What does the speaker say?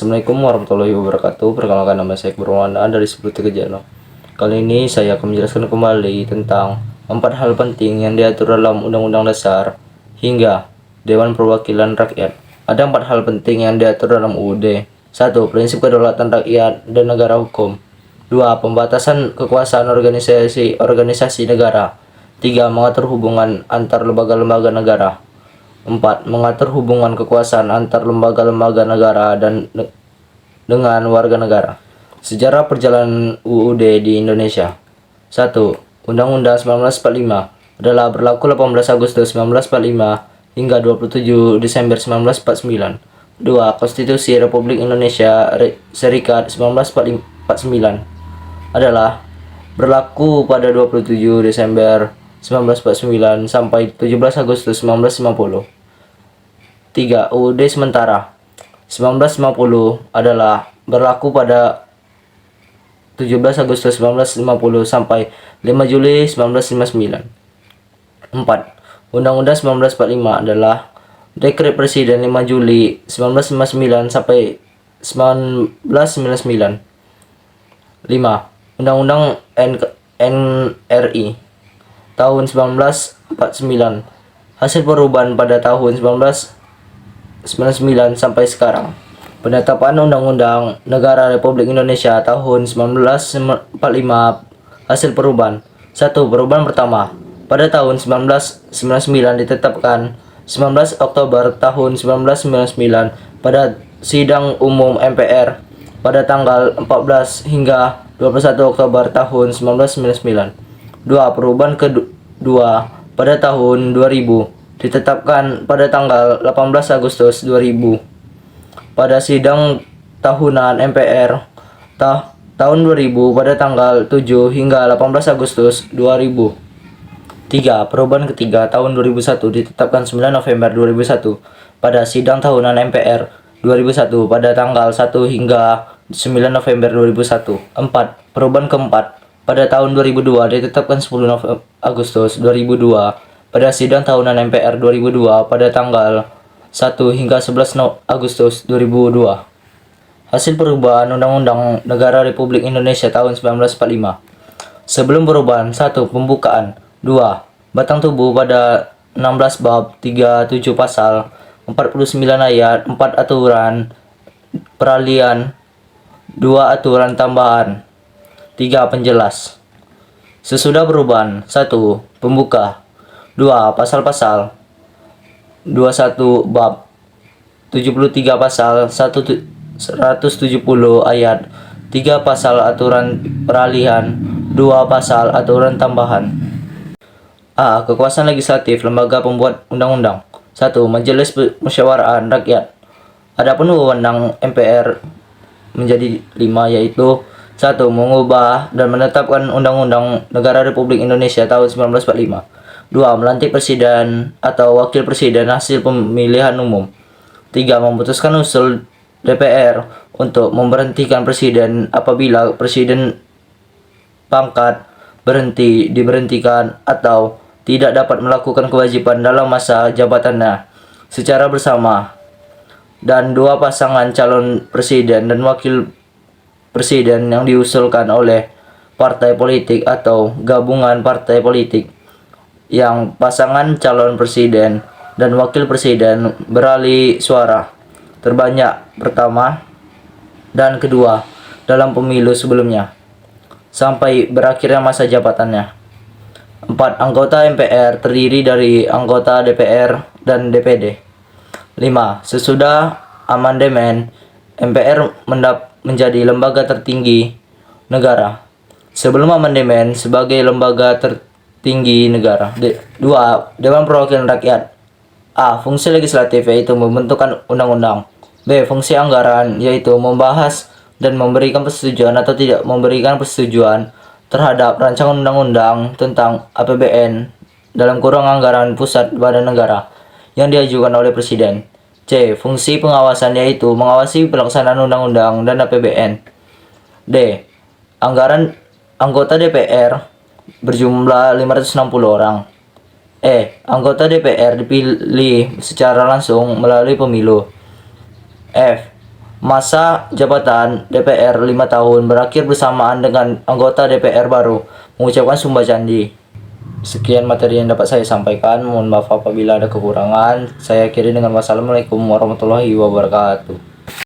Assalamualaikum warahmatullahi wabarakatuh. Perkenalkan, nama saya Berwana dari Sebuti Kejano. Kali ini saya akan menjelaskan kembali tentang 4 hal penting yang diatur dalam Undang-Undang Dasar hingga Dewan Perwakilan Rakyat. Ada 4 hal penting yang diatur dalam UUD. 1. Prinsip kedaulatan rakyat dan negara hukum. 2. Pembatasan kekuasaan organisasi negara. 3. Mengatur hubungan antar lembaga-lembaga negara. 4. Mengatur hubungan kekuasaan antar lembaga-lembaga negara dan dengan warga negara. Sejarah perjalanan UUD di Indonesia. 1. Undang-Undang 1945 adalah berlaku 18 Agustus 1945 hingga 27 Desember 1949. 2. Konstitusi Republik Indonesia Serikat 1949 adalah berlaku pada 27 Desember 1949 sampai 17 Agustus 1950. 3. UUD sementara 1950 adalah berlaku pada 17 Agustus 1950 sampai 5 Juli 1959. 4. Undang-Undang 1945 adalah Dekret Presiden 5 Juli 1959 sampai 1999. 5. Undang-Undang NRI tahun 1949. Hasil perubahan pada tahun 1999 sampai sekarang. Penetapan Undang-Undang Negara Republik Indonesia tahun 1945. Hasil perubahan. 1. Perubahan pertama. Pada tahun 1999 ditetapkan 19 Oktober tahun 1999 pada sidang umum MPR pada tanggal 14 hingga 21 Oktober tahun 1999. 2. Perubahan kedua pada tahun 2000 ditetapkan pada tanggal 18 Agustus 2000 pada sidang tahunan MPR tahun 2000 pada tanggal 7 hingga 18 Agustus 2000. 3. Perubahan ketiga tahun 2001 ditetapkan 9 November 2001 pada sidang tahunan MPR 2001 pada tanggal 1 hingga 9 November 2001. 4. Perubahan keempat pada tahun 2002 ditetapkan 10 Agustus 2002 pada sidang tahunan MPR 2002 pada tanggal 1 hingga 11 Agustus 2002. Hasil perubahan Undang-Undang Negara Republik Indonesia tahun 1945. Sebelum perubahan. 1. Pembukaan. 2. Batang tubuh pada 16 bab 37 pasal 49 ayat 4 aturan peralihan 2 aturan tambahan 3. Penjelas. Sesudah perubahan. 1. Pembuka. 2. Pasal-pasal 21 bab 73 pasal 170 ayat 3 pasal aturan peralihan 2 pasal aturan tambahan. A. Kekuasaan legislatif lembaga pembuat undang-undang. 1. Majelis Musyawarah Rakyat. Adapun wewenang MPR menjadi 5, yaitu 1. Mengubah dan menetapkan Undang-Undang Negara Republik Indonesia tahun 1945. 2. Melantik presiden atau wakil presiden hasil pemilihan umum. 3. Memutuskan usul DPR untuk memberhentikan presiden apabila presiden pangkat diberhentikan atau tidak dapat melakukan kewajiban dalam masa jabatannya secara bersama. Dan 2. Pasangan calon presiden dan wakil presiden yang diusulkan oleh partai politik atau gabungan partai politik yang pasangan calon presiden dan wakil presiden beralih suara terbanyak pertama dan kedua dalam pemilu sebelumnya sampai berakhirnya masa jabatannya. 4. Anggota MPR terdiri dari anggota DPR dan DPD. 5. Sesudah amandemen, MPR menjadi lembaga tertinggi negara. Sebelum amandemen, sebagai lembaga tertinggi negara. 2. Dewan Perwakilan Rakyat. A. Fungsi legislatif, yaitu membentukkan undang-undang. B. Fungsi anggaran, yaitu membahas dan memberikan persetujuan atau tidak memberikan persetujuan terhadap rancangan undang-undang tentang APBN dalam kurung anggaran pusat badan negara yang diajukan oleh Presiden. C. Fungsi pengawasan, yaitu mengawasi pelaksanaan undang-undang dan APBN. D. Anggaran anggota DPR berjumlah 560 orang. E. Anggota DPR dipilih secara langsung melalui pemilu. F. Masa jabatan DPR 5 tahun berakhir bersamaan dengan anggota DPR baru mengucapkan sumpah janji. Sekian materi yang dapat saya sampaikan. Mohon maaf apabila ada kekurangan. Saya akhiri dengan wassalamualaikum warahmatullahi wabarakatuh.